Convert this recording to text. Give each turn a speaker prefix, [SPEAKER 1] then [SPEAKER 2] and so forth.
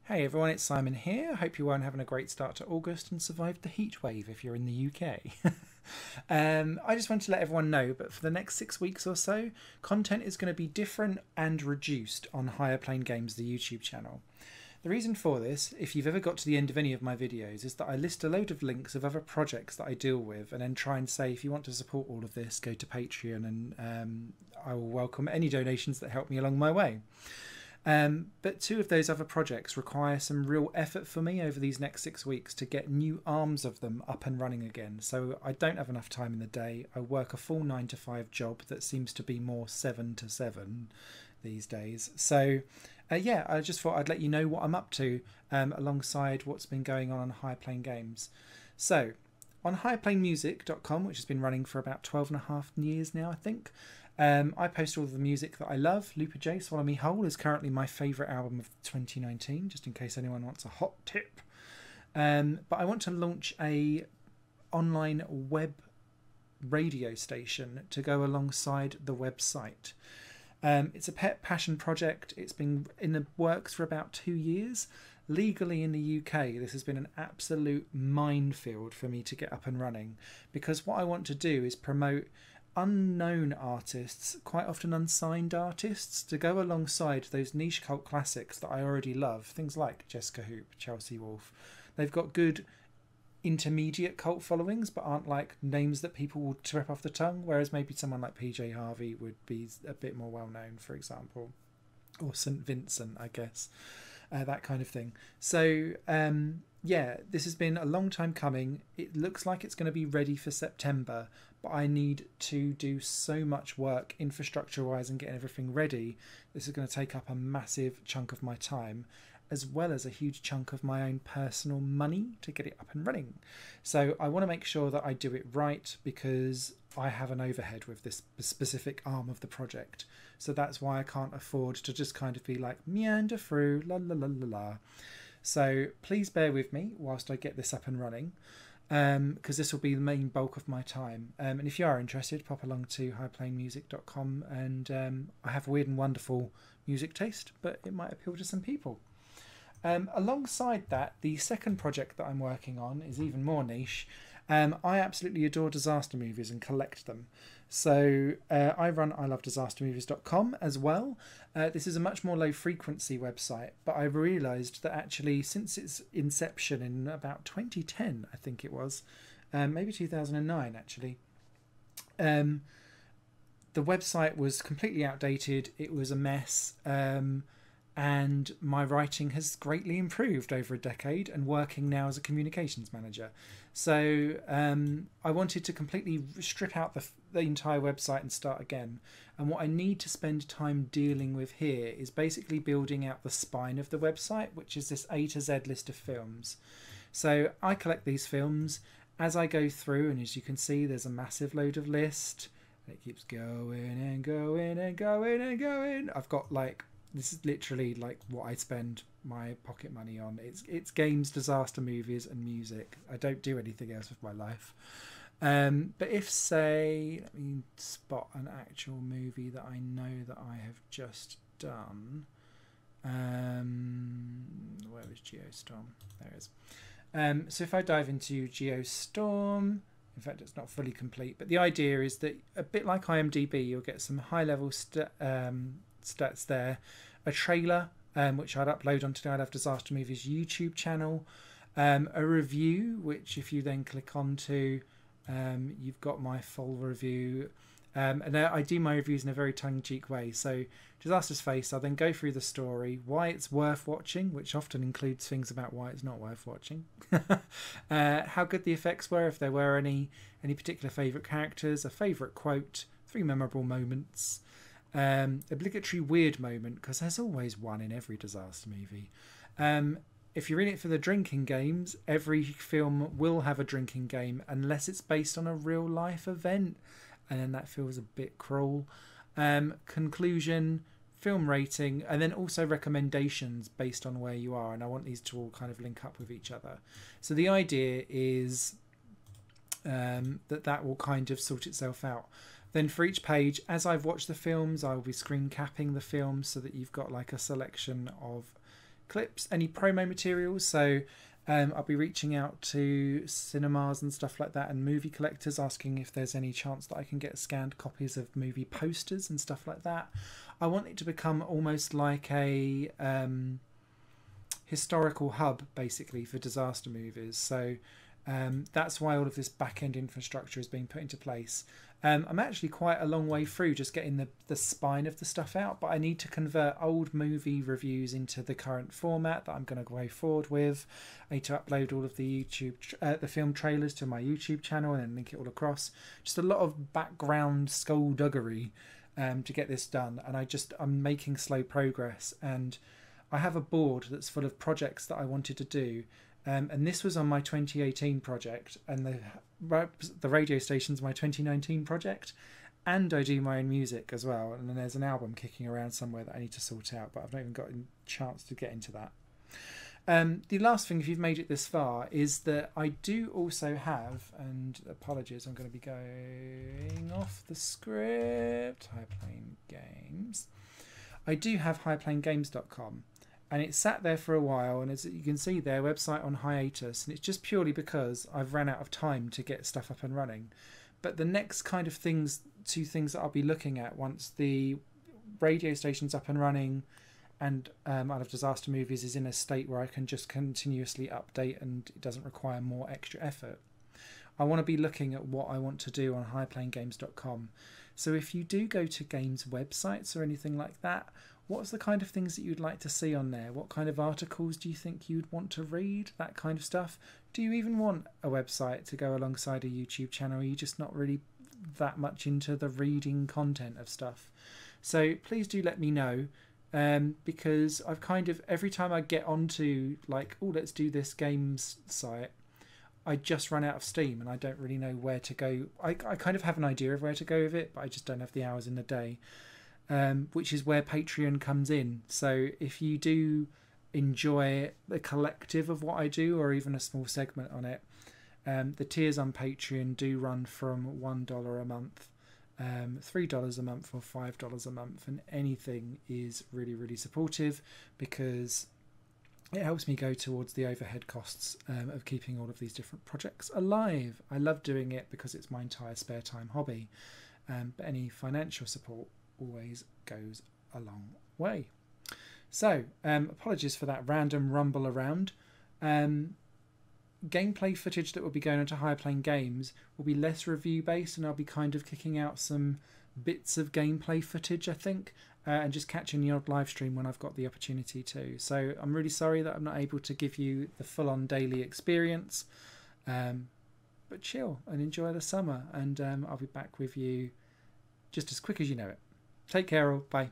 [SPEAKER 1] Hey everyone, it's Simon here. Hope you are having a great start to August and survived the heat wave if you're in the UK. I just want to let everyone know, but for the next 6 weeks or so, content is going to be different and reduced on Higher Plane Games, the YouTube channel. The reason for this, if you've ever got to the end of any of my videos, is that I list a load of links of other projects that I deal with and then try and say if you want to support all of this, go to Patreon and I will welcome any donations that help me along my way. But two of those other projects require some real effort for me over these next 6 weeks to get new arms of them up and running again. So I don't have enough time in the day. I work a full 9 to 5 job that seems to be more 7 to 7 these days. So yeah, I just thought I'd let you know what I'm up to alongside what's been going on High Plane Games. So on highplanemusic.com, which has been running for about 12.5 years now, I think, I post all of the music that I love. Looper J, Swallow Me Whole is currently my favourite album of 2019, just in case anyone wants a hot tip. But I want to launch a online web radio station to go alongside the website. It's a pet passion project. It's been in the works for about 2 years. Legally in the UK, this has been an absolute minefield for me to get up and running, because what I want to do is promote unknown artists, quite often unsigned artists, to go alongside those niche cult classics that I already love. Things like Jessica Hoop, Chelsea Wolfe. They've got good intermediate cult followings, but aren't like names that people will trip off the tongue, whereas maybe someone like PJ Harvey would be a bit more well known, for example, or St Vincent, I guess, that kind of thing. So yeah, this has been a long time coming. It looks like it's going to be ready for September, but I need to do so much work infrastructure wise and getting everything ready. This is going to take up a massive chunk of my time, as well as a huge chunk of my own personal money to get it up and running. So I want to make sure that I do it right, because I have an overhead with this specific arm of the project. So that's why I can't afford to just kind of be like meander through la la la la la. So please bear with me whilst I get this up and running, because this will be the main bulk of my time. And if you are interested, pop along to highplanemusic.com, and I have weird and wonderful music taste, but it might appeal to some people. Alongside that, the second project that I'm working on is even more niche. I absolutely adore disaster movies and collect them. So I run ilovedisastermovies.com as well. This is a much more low frequency website, but I realised that actually since its inception in about 2010, I think it was, maybe 2009 actually, the website was completely outdated. It was a mess. And my writing has greatly improved over a decade, and working now as a communications manager. So I wanted to completely strip out the entire website and start again. And what I need to spend time dealing with here is basically building out the spine of the website, which is this A to Z list of films. So I collect these films as I go through, and as you can see, there's a massive load of list. And it keeps going and going and going and going. I've got like, this is literally like what I spend my pocket money on. It's games, disaster movies, and music. I don't do anything else with my life. But if, say, let me spot an actual movie that I know that I have just done. Where was Geostorm? There it is. So if I dive into Geostorm, in fact, it's not fully complete, but the idea is that a bit like IMDb, you'll get some high-level stats there, a trailer which I'd upload onto the I Love Disaster Movies YouTube channel, a review which if you then click onto, you've got my full review, and I do my reviews in a very tongue-in-cheek way. So Disaster's Face, I'll then go through the story, why it's worth watching, which often includes things about why it's not worth watching, how good the effects were, if there were any particular favourite characters, a favourite quote, 3 memorable moments, obligatory weird moment, because there's always one in every disaster movie. If you're in it for the drinking games, every film will have a drinking game unless it's based on a real life event, and then that feels a bit cruel. Conclusion, film rating, and then also recommendations based on where you are, and I want these to all kind of link up with each other. So the idea is that will kind of sort itself out. Then for each page, as I've watched the films, I will be screen capping the films so that you've got like a selection of clips, any promo materials. So I'll be reaching out to cinemas and stuff like that and movie collectors, asking if there's any chance that I can get scanned copies of movie posters and stuff like that. I want it to become almost like a historical hub, basically, for disaster movies. So that's why all of this back-end infrastructure is being put into place. I'm actually quite a long way through just getting the spine of the stuff out, but I need to convert old movie reviews into the current format that I'm going to go forward with. I need to upload all of the the film trailers to my YouTube channel and then link it all across. Just a lot of background skullduggery to get this done, and I'm making slow progress. And I have a board that's full of projects that I wanted to do. And this was on my 2018 project, and the radio station's my 2019 project, and I do my own music as well. And then there's an album kicking around somewhere that I need to sort out, but I've not even got a chance to get into that. The last thing, if you've made it this far, is that I do also have, and apologies, I'm going to be going off the script, High Plane Games. I do have highplanegames.com. And it sat there for a while, and as you can see, their website on hiatus, and it's just purely because I've ran out of time to get stuff up and running. But the next kind of two things that I'll be looking at once the radio station's up and running and I'll have Disaster Movies is in a state where I can just continuously update and it doesn't require more extra effort. I want to be looking at what I want to do on highplanegames.com. So if you do go to games websites or anything like that, what's the kind of things that you'd like to see on there? What kind of articles do you think you'd want to read? That kind of stuff. Do you even want a website to go alongside a YouTube channel? Are you just not really that much into the reading content of stuff? So please do let me know, because I've kind of, every time I get onto like, oh, let's do this games site, I just run out of steam and I don't really know where to go. I kind of have an idea of where to go with it, but I just don't have the hours in the day. Which is where Patreon comes in. So if you do enjoy the collective of what I do, or even a small segment on it, the tiers on Patreon do run from $1 a month, $3 a month, or $5 a month, and anything is really, really supportive because it helps me go towards the overhead costs of keeping all of these different projects alive. I love doing it because it's my entire spare time hobby, but any financial support always goes a long way. So apologies for that random rumble around. Gameplay footage that will be going into High Plane Games will be less review based, and I'll be kind of kicking out some bits of gameplay footage, I think, and just catching the odd live stream when I've got the opportunity to. So I'm really sorry that I'm not able to give you the full-on daily experience, but chill and enjoy the summer, and I'll be back with you just as quick as you know it. Take care all. Bye.